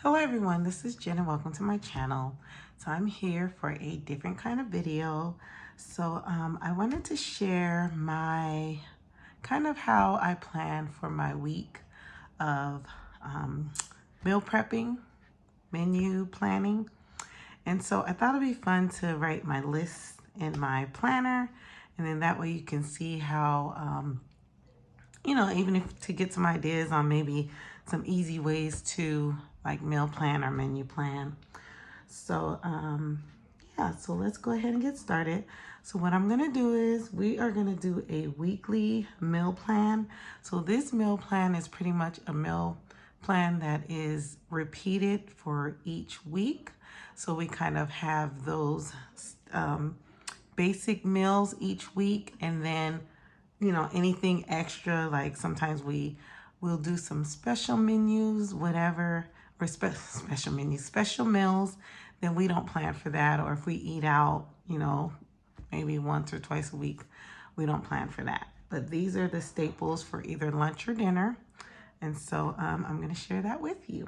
Hello everyone, this is Jen and welcome to my channel. So I'm here for a different kind of video. So I wanted to share my kind of how I plan for my week of meal prepping, menu planning. And so I thought it'd be fun to write my list in my planner, and then that way you can see how even if to get some ideas on maybe some easy ways to like meal plan or menu plan. So yeah, so let's go ahead and get started. So what I'm gonna do is we are gonna do a weekly meal plan. So this meal plan is pretty much a meal plan that is repeated for each week. So we kind of have those basic meals each week, and then anything extra, like sometimes we'll do some special menus, whatever, or special menus, special meals, then we don't plan for that. Or if we eat out, maybe once or twice a week, we don't plan for that. But these are the staples for either lunch or dinner. And so I'm going to share that with you.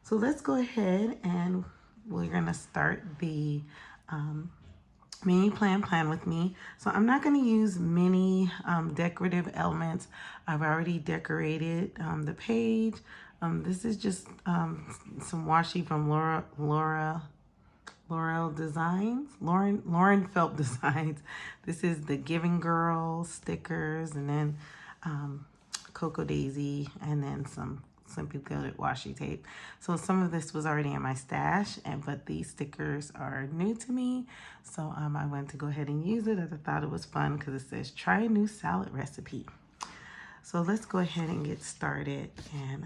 So let's go ahead and we're going to start the menu plan with me. So I'm not going to use many decorative elements. I've already decorated the page. This is just some washi from Laurel Designs, Lauren Phelps Designs. This is the Giving Girl stickers, and then Cocoa Daisy, and then some Simply Gilded washi tape. So some of this was already in my stash, but these stickers are new to me. So I went to go ahead and use it as I thought it was fun because it says try a new salad recipe. So let's go ahead and get started. And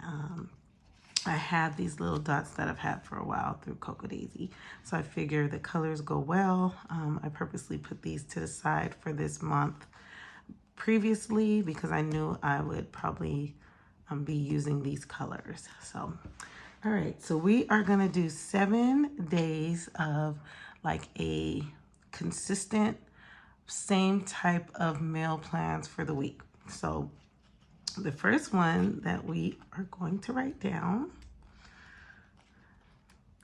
I have these little dots that I've had for a while through Cocoa Daisy. So I figure the colors go well. I purposely put these to the side for this month previously because I knew I would probably be using these colors. So, all right, so we are gonna do 7 days of like a consistent, same type of meal plans for the week. So the first one that we are going to write down,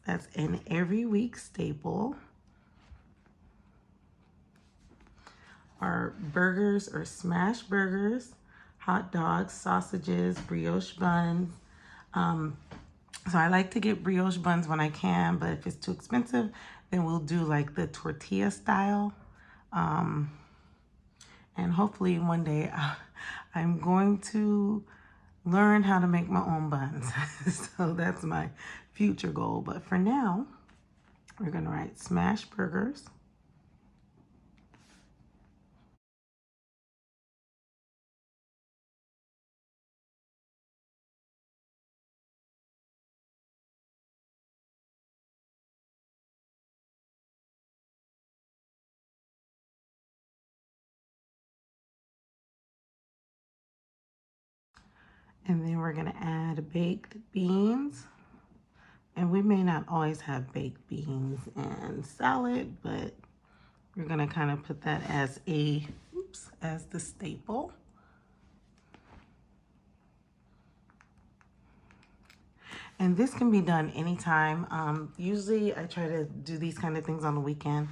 that's an every week staple, are burgers or smash burgers, hot dogs, sausages, brioche buns. So I like to get brioche buns when I can, but if it's too expensive, then we'll do like the tortilla style. And hopefully one day I'm going to learn how to make my own buns. So that's my future goal. But for now, we're gonna write smash burgers. And then we're gonna add baked beans. And we may not always have baked beans and salad, but we're gonna kind of put that as as the staple. And this can be done anytime. Usually I try to do these kind of things on the weekend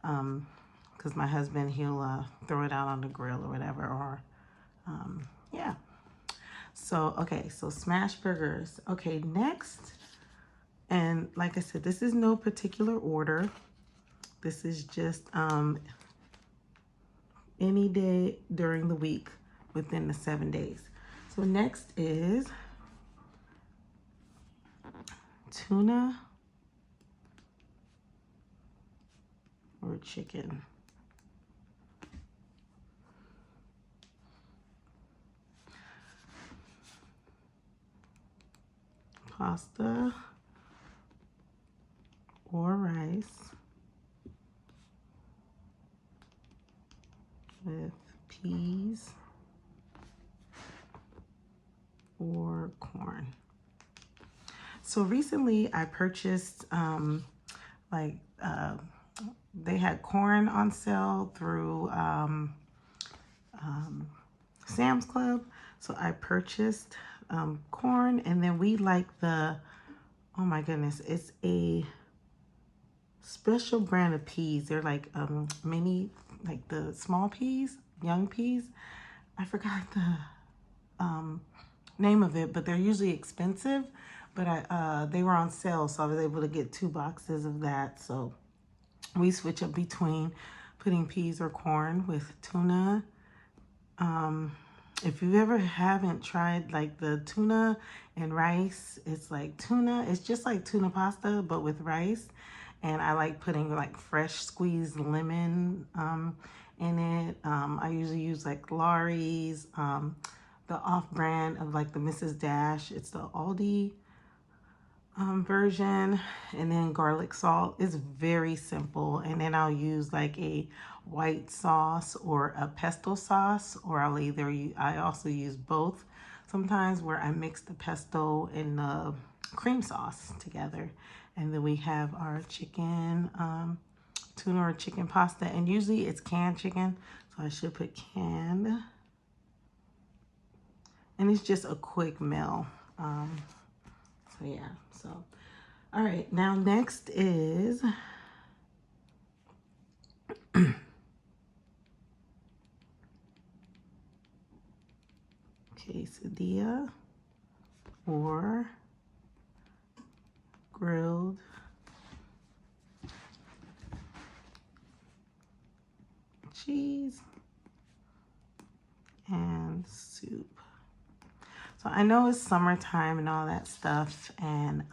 because my husband, he'll throw it out on the grill or whatever, or yeah. So, okay, so smash burgers. Okay, next, and like I said, this is no particular order. This is just any day during the week within the 7 days. So next is tuna or chicken. Pasta or rice with peas or corn. So recently I purchased they had corn on sale through Sam's Club. So I purchased corn, and then we like the oh my goodness, it's a special brand of peas. They're like mini, like the small peas, young peas. I forgot the name of it, but they're usually expensive. But they were on sale, so I was able to get 2 boxes of that. So we switch up between putting peas or corn with tuna. If you ever haven't tried like the tuna and rice, it's like tuna, it's just like tuna pasta, but with rice. And I like putting like fresh squeezed lemon in it. I usually use like Laurie's, the off-brand of like the Mrs. Dash. It's the Aldi version, and then garlic salt. Is very simple. And then I'll use like a white sauce or a pesto sauce, or I also use both sometimes, where I mix the pesto and the cream sauce together. And then we have our chicken, tuna or chicken pasta, and usually it's canned chicken, so I should put canned. And it's just a quick meal. So yeah, so all right, now next is quesadilla or grilled cheese and soup. So I know it's summertime and all that stuff, and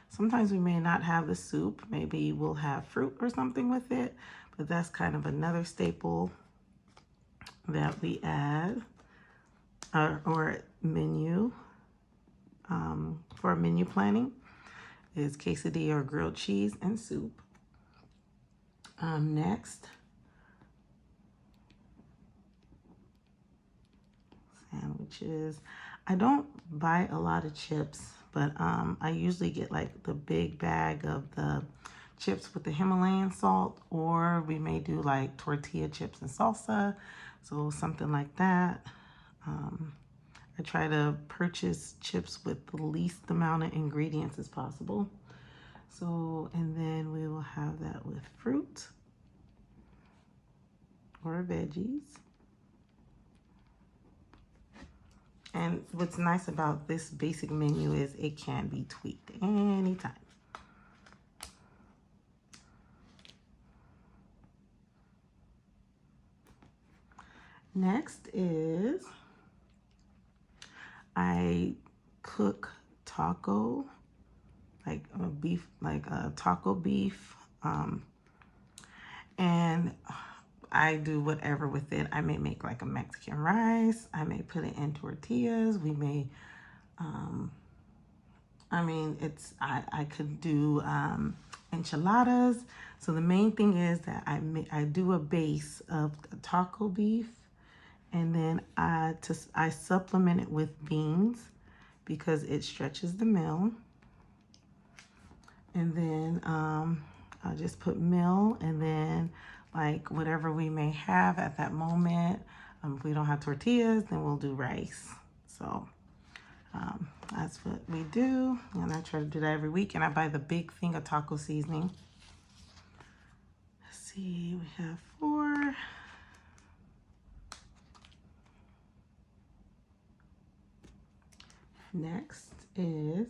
sometimes we may not have the soup. Maybe we'll have fruit or something with it, but that's kind of another staple that we add, or menu, for menu planning, is quesadilla or grilled cheese and soup. Next, sandwiches. I don't buy a lot of chips, but I usually get like the big bag of the chips with the Himalayan salt, or we may do like tortilla chips and salsa, so something like that. I try to purchase chips with the least amount of ingredients as possible. So, and then we will have that with fruit or veggies. And what's nice about this basic menu is it can be tweaked anytime. Next is I cook taco, like a beef, like a taco beef, and I do whatever with it. I may make like a Mexican rice. I may put it in tortillas. We may, I mean, I could do enchiladas. So the main thing is that I do a base of taco beef, and then I supplement it with beans because it stretches the meal. And then I'll just put meal, and then like whatever we may have at that moment. If we don't have tortillas, then we'll do rice. So that's what we do, and I try to do that every week. And I buy the big thing of taco seasoning. Let's see, we have 4. Next is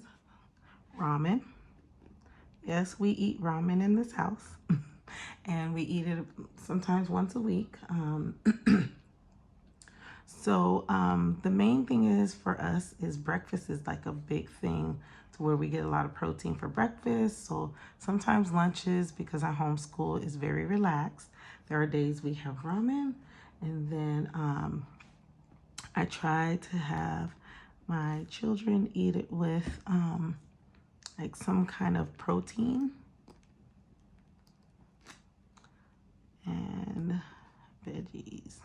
ramen. Yes, we eat ramen in this house, and we eat it sometimes once a week. So the main thing is for us is breakfast is like a big thing, to where we get a lot of protein for breakfast. So sometimes lunches, because I homeschool, is very relaxed. There are days we have ramen, and then I try to have my children eat it with like some kind of protein and veggies.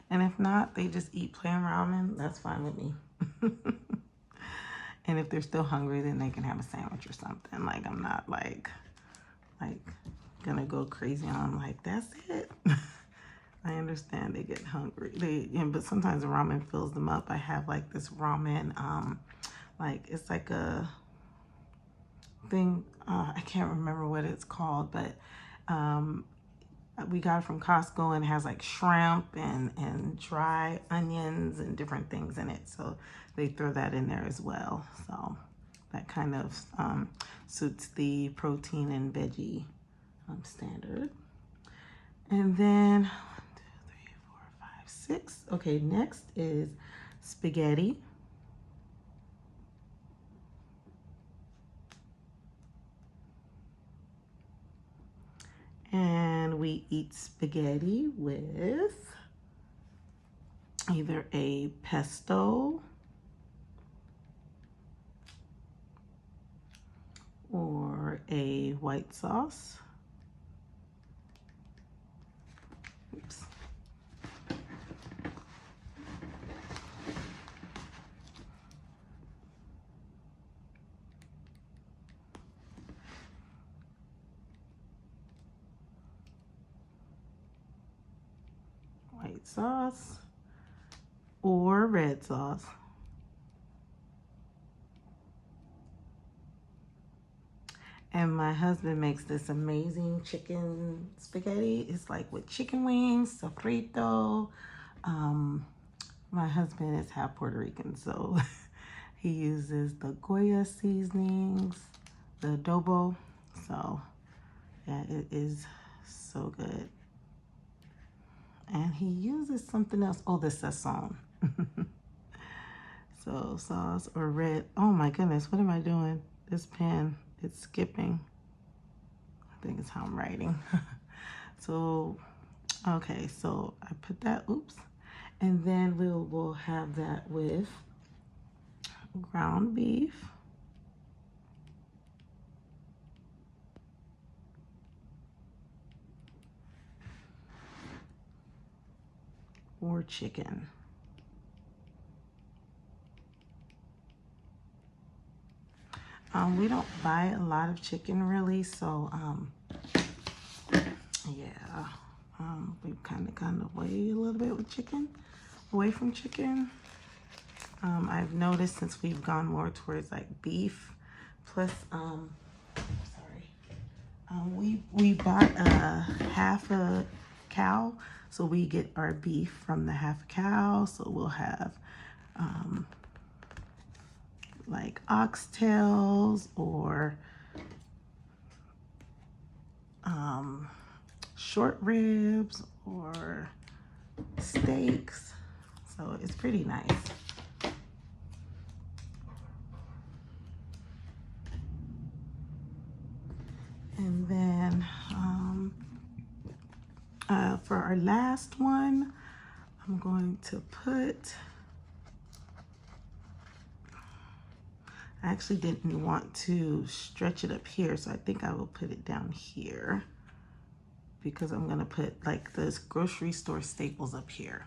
And if not, they just eat plain ramen. That's fine with me. And if they're still hungry, then they can have a sandwich or something. Like, I'm not like gonna go crazy on them like, that's it. I understand they get hungry. But sometimes the ramen fills them up. I have like this ramen, like, it's like a thing. I can't remember what it's called, but we got it from Costco, and has like shrimp and dry onions and different things in it. So they throw that in there as well. So that kind of suits the protein and veggie standard. And then 1, 2, 3, 4, 5, 6. Okay, next is spaghetti. And we eat spaghetti with either a pesto or a white sauce. Oops. White sauce or red sauce. And my husband makes this amazing chicken spaghetti. It's like with chicken wings, sofrito. My husband is half Puerto Rican, so he uses the Goya seasonings, the adobo. So yeah, it is so good. And he uses something else. Oh, the sazon. So sauce or red. Oh my goodness, what am I doing? This pen, it's skipping. I think it's how I'm writing. So, okay, so I put that, oops. And then we'll have that with ground beef. Or chicken. We don't buy a lot of chicken really, so yeah, we've kind of gone away a little bit with chicken, away from chicken. I've noticed since we've gone more towards like beef, plus we bought a half a cow, so we get our beef from the half a cow. So we'll have like oxtails or short ribs or steaks. So it's pretty nice. And then for our last one, I'm going to put, I actually didn't want to stretch it up here, so I think I will put it down here because I'm gonna put like this grocery store staples up here.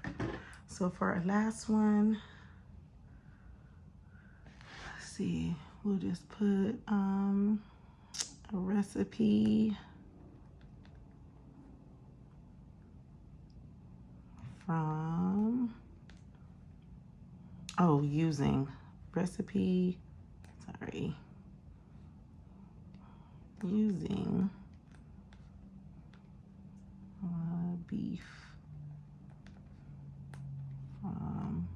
So for our last one, let's see, we'll just put a recipe from, using recipe, sorry, using beef from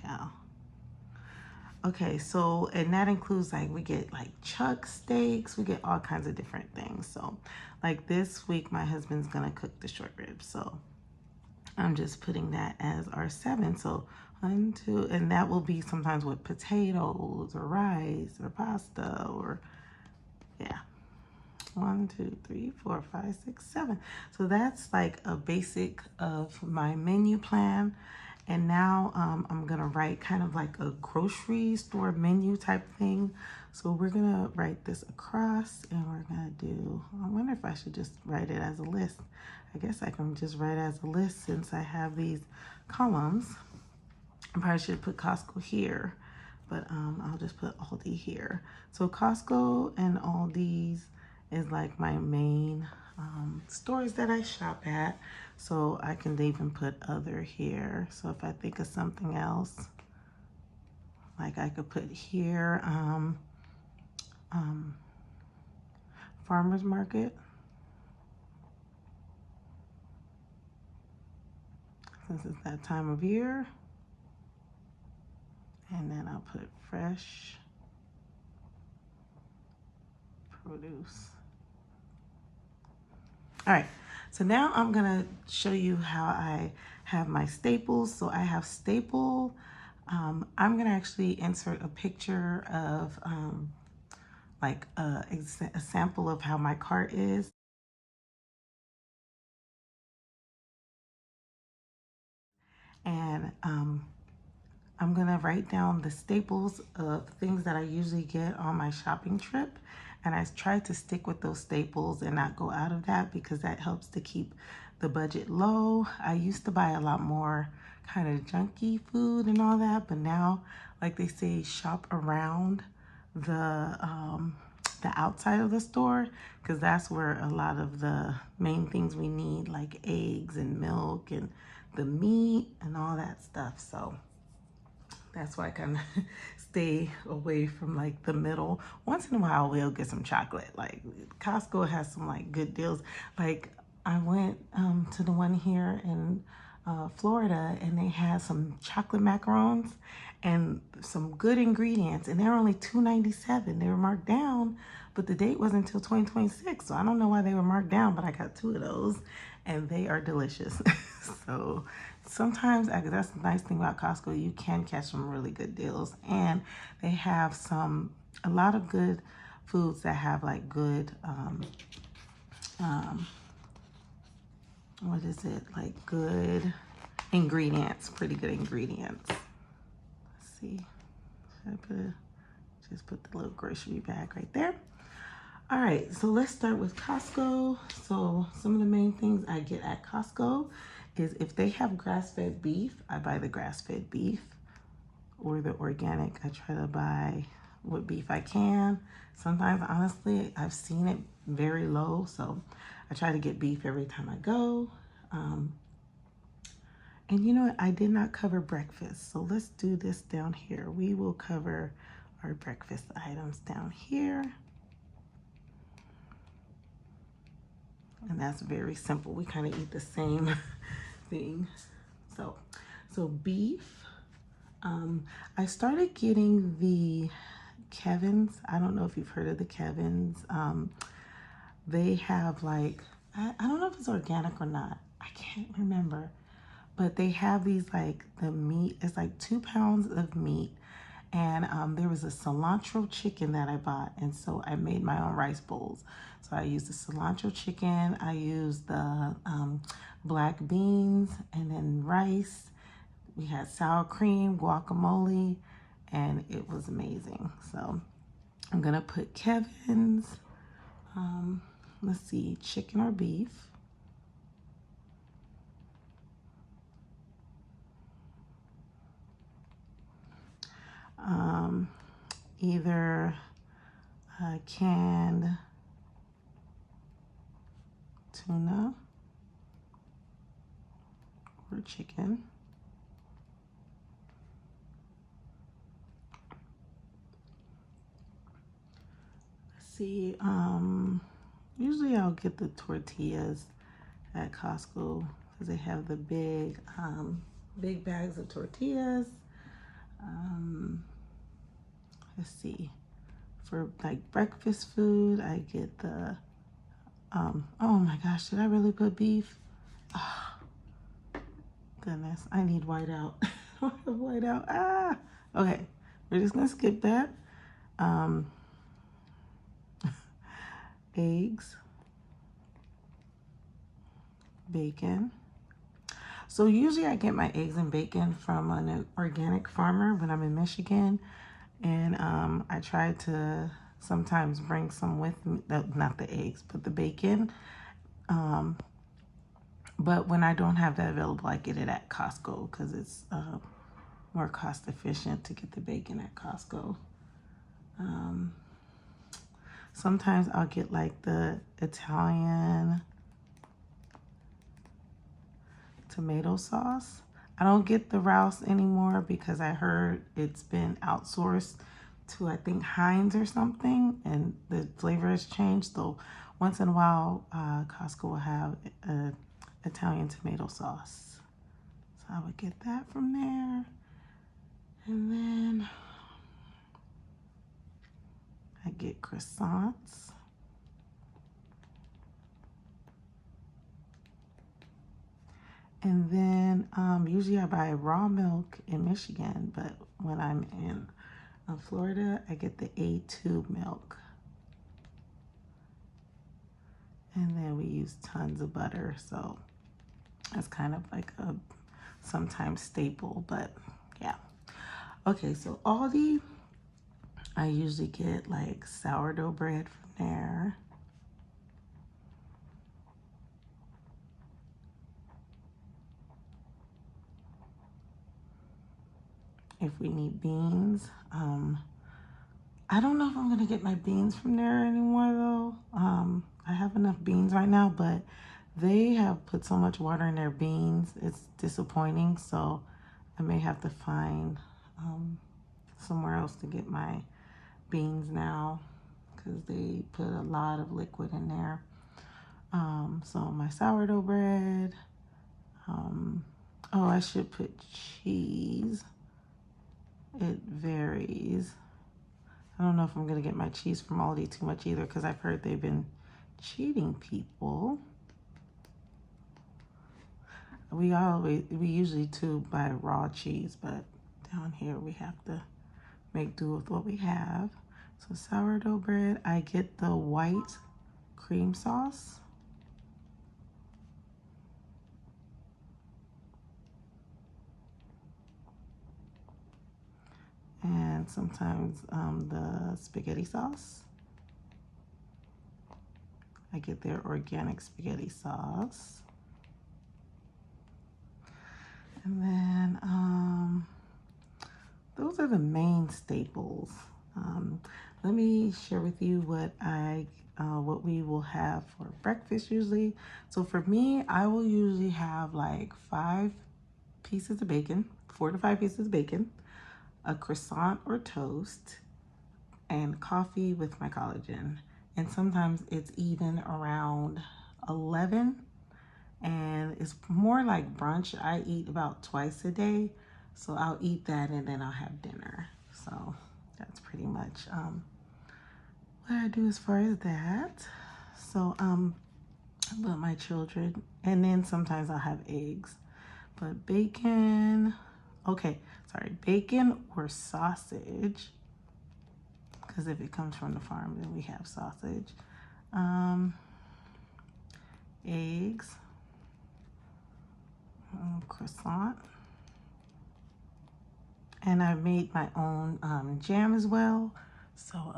cow. Okay, so, and that includes like, we get like chuck steaks, we get all kinds of different things. So like this week, my husband's gonna cook the short ribs. So I'm just putting that as our 7. So 1, 2, and that will be sometimes with potatoes or rice or pasta or, yeah. 1, 2, 3, 4, 5, 6, 7. So that's like a basic of my menu plan. And now I'm gonna write kind of like a grocery store menu type thing. So we're gonna write this across and we're gonna do, I wonder if I should just write it as a list. I guess I can just write as a list since I have these columns. I probably should put Costco here, but I'll just put Aldi here. So Costco and Aldi's is like my main stores that I shop at. So I can even put other here. So if I think of something else, Like I could put here, farmer's market, since it's that time of year. And then I'll put fresh produce. All right, so now I'm gonna show you how I have my staples. So I have staple. I'm gonna actually insert a picture of like a sample of how my cart is. And I'm gonna write down the staples of things that I usually get on my shopping trip. And I try to stick with those staples and not go out of that because that helps to keep the budget low. I used to buy a lot more kind of junky food and all that, but now, like they say, shop around the outside of the store, because that's where a lot of the main things we need, like eggs and milk and the meat and all that stuff. So that's why I kind of stay away from like the middle. Once in a while, we'll get some chocolate. Like Costco has some like good deals. Like I went to the one here in Florida, and they had some chocolate macarons and some good ingredients, and they're only $2.97. They were marked down, but the date wasn't until 2026. So I don't know why they were marked down, but I got 2 of those, and they are delicious. So sometimes, that's the nice thing about Costco, you can catch some really good deals, and they have a lot of good foods that have like good, what is it, like good ingredients, pretty good ingredients. Let's see, should I just put the little grocery bag right there. All right, so let's start with Costco. So some of the main things I get at Costco is if they have grass-fed beef, I buy the grass-fed beef, or the organic. I try to buy what beef I can. Sometimes, honestly, I've seen it very low, so I try to get beef every time I go. And you know what? I did not cover breakfast, so let's do this down here. We will cover our breakfast items down here. And that's very simple. We kind of eat the same thing. So beef. I started getting the Kevin's. I don't know if you've heard of the Kevin's. They have like, I don't know if it's organic or not. I can't remember. But they have these like the meat. It's like 2 pounds of meat. And there was a cilantro chicken that I bought. And so I made my own rice bowls. So I used the cilantro chicken. I used the black beans and then rice. We had sour cream, guacamole, and it was amazing. So I'm gonna put Kevin's, let's see, chicken or beef. Either canned tuna or chicken. Let's see, usually I'll get the tortillas at Costco because they have the big bags of tortillas. Let's see, for like breakfast food, I get the, oh my gosh, did I really put beef? Oh, goodness, I need whiteout. Whiteout, okay, we're just gonna skip that. Eggs, bacon. So usually I get my eggs and bacon from an organic farmer when I'm in Michigan. And I try to sometimes bring some with me, not the eggs, but the bacon. But when I don't have that available, I get it at Costco because it's more cost efficient to get the bacon at Costco. Sometimes I'll get like the Italian tomato sauce. I don't get the Rouse anymore because I heard it's been outsourced to, I think, Heinz or something, and the flavor has changed. So once in a while, Costco will have Italian tomato sauce. So I would get that from there. And then I get croissants. And then usually I buy raw milk in Michigan, but when I'm in Florida, I get the A2 milk. And then we use tons of butter, so that's kind of like a sometimes staple, but yeah. Okay, so Aldi, I usually get like sourdough bread from there. If we need beans, I don't know if I'm gonna get my beans from there anymore though. I have enough beans right now, but they have put so much water in their beans, it's disappointing. So I may have to find somewhere else to get my beans now because they put a lot of liquid in there. So my sourdough bread. Oh, I should put cheese. It varies. I don't know if I'm gonna get my cheese from Aldi too much either because I've heard they've been cheating people. We usually too buy raw cheese, but down here we have to make do with what we have. So sourdough bread, I get the white cream sauce. And sometimes the spaghetti sauce. I get their organic spaghetti sauce. And then those are the main staples. Let me share with you what we will have for breakfast usually. So for me, I will usually have like 5 pieces of bacon, 4 to 5 pieces of bacon, a croissant or toast, and coffee with my collagen. And sometimes it's even around 11, and it's more like brunch. I eat about twice a day, so I'll eat that and then I'll have dinner. So that's pretty much what I do as far as that. So but my children, and then sometimes I'll have eggs, but bacon, okay, sorry, bacon or sausage, because if it comes from the farm, then we have sausage. Eggs, croissant, and I made my own jam as well. So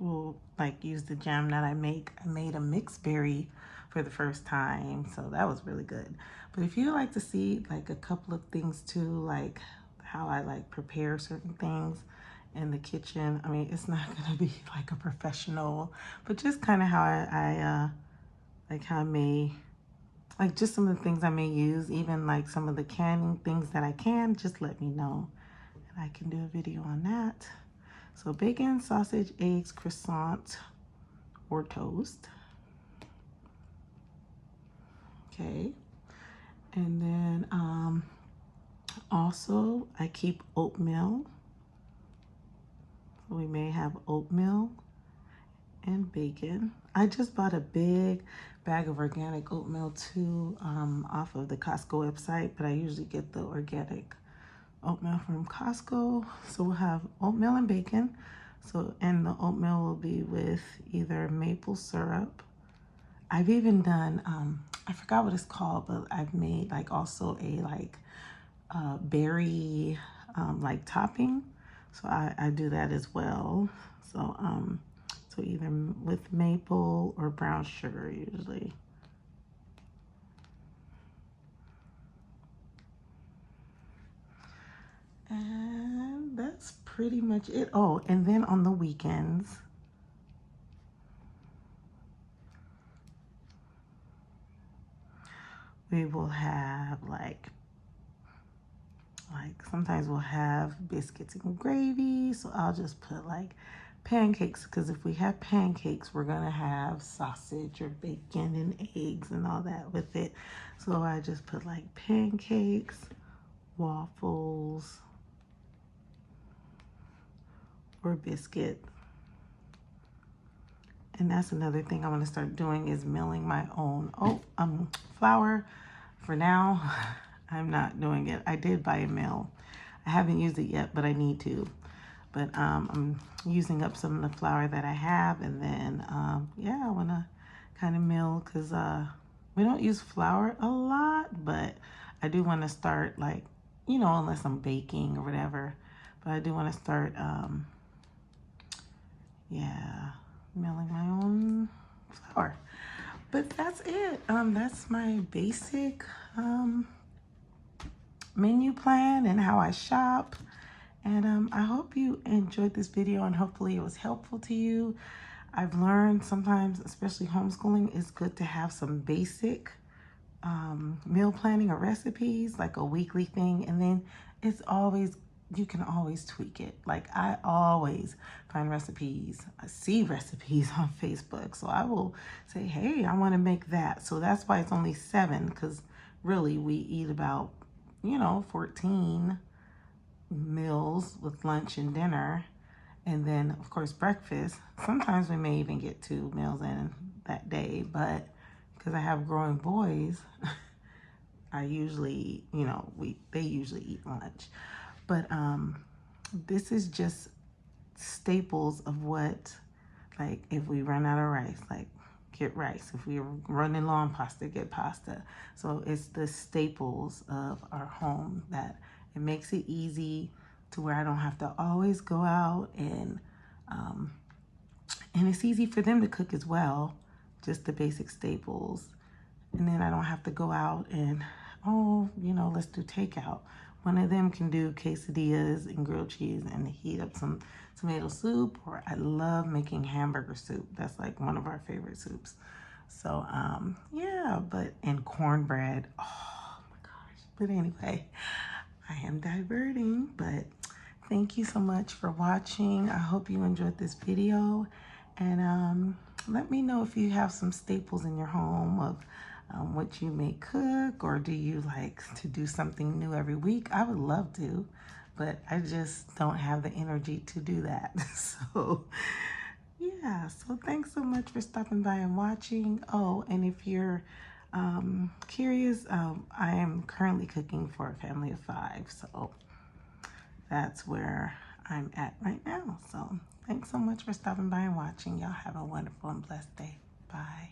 we'll like use the jam that I make. I made a mixed berry for the first time, so that was really good. But if you like to see like a couple of things too, like how I like prepare certain things in the kitchen, I mean, it's not gonna be like a professional, but just kind of how I like how I may, like just some of the things I may use, even like some of the canning things that I can, just let me know and I can do a video on that. So bacon, sausage, eggs, croissant, or toast. Okay. And then also I keep oatmeal. So we may have oatmeal and bacon. I just bought a big bag of organic oatmeal too off of the Costco website, but I usually get the organic oatmeal from Costco. So we'll have oatmeal and bacon. So, and the oatmeal will be with either maple syrup. I've even done, I forgot what it's called, but I've made like also a like berry like topping. So I do that as well. So, so either with maple or brown sugar usually. And that's pretty much it. Oh, and then on the weekends, we will have like like sometimes we'll have biscuits and gravy, so I'll just put like pancakes, because if we have pancakes, we're gonna have sausage or bacon and eggs and all that with it. So I just put like pancakes, waffles, or biscuit. And that's another thing I want to start doing, is milling my own flour. For now, I'm not doing it. I did buy a mill. I haven't used it yet, but I need to. But I'm using up some of the flour that I have, and then yeah, I want to kind of mill, because we don't use flour a lot, but I do want to start, like, you know, unless I'm baking or whatever, but I do want to start yeah, milling my own flour. But that's it. That's my basic menu plan and how I shop. And I hope you enjoyed this video, and hopefully it was helpful to you. I've learned sometimes, especially homeschooling, it's good to have some basic meal planning or recipes, like a weekly thing, and then it's always, you can always tweak it. Like, I always find recipes, I see recipes on Facebook, so I will say, hey, I want to make that. So that's why it's only 7, because really we eat about, you know, 14 meals with lunch and dinner, and then of course breakfast. Sometimes we may even get 2 meals in that day, but because I have growing boys, I usually, you know, they usually eat lunch. But this is just staples of what, like, if we run out of rice, like, get rice. If we're running low on pasta, get pasta. So it's the staples of our home that it makes it easy to where I don't have to always go out, and it's easy for them to cook as well, just the basic staples. And then I don't have to go out and, oh, you know, let's do takeout. One of them can do quesadillas and grilled cheese and heat up some tomato soup, or I love making hamburger soup. That's like one of our favorite soups. So, yeah, and cornbread. Oh my gosh. But anyway, I am diverting, but thank you so much for watching. I hope you enjoyed this video, and let me know if you have some staples in your home of what you may cook, or do you like to do something new every week? I would love to, but I just don't have the energy to do that. So yeah, so thanks so much for stopping by and watching. Oh, and if you're curious, I am currently cooking for a family of 5, so that's where I'm at right now. So thanks so much for stopping by and watching. Y'all have a wonderful and blessed day. Bye.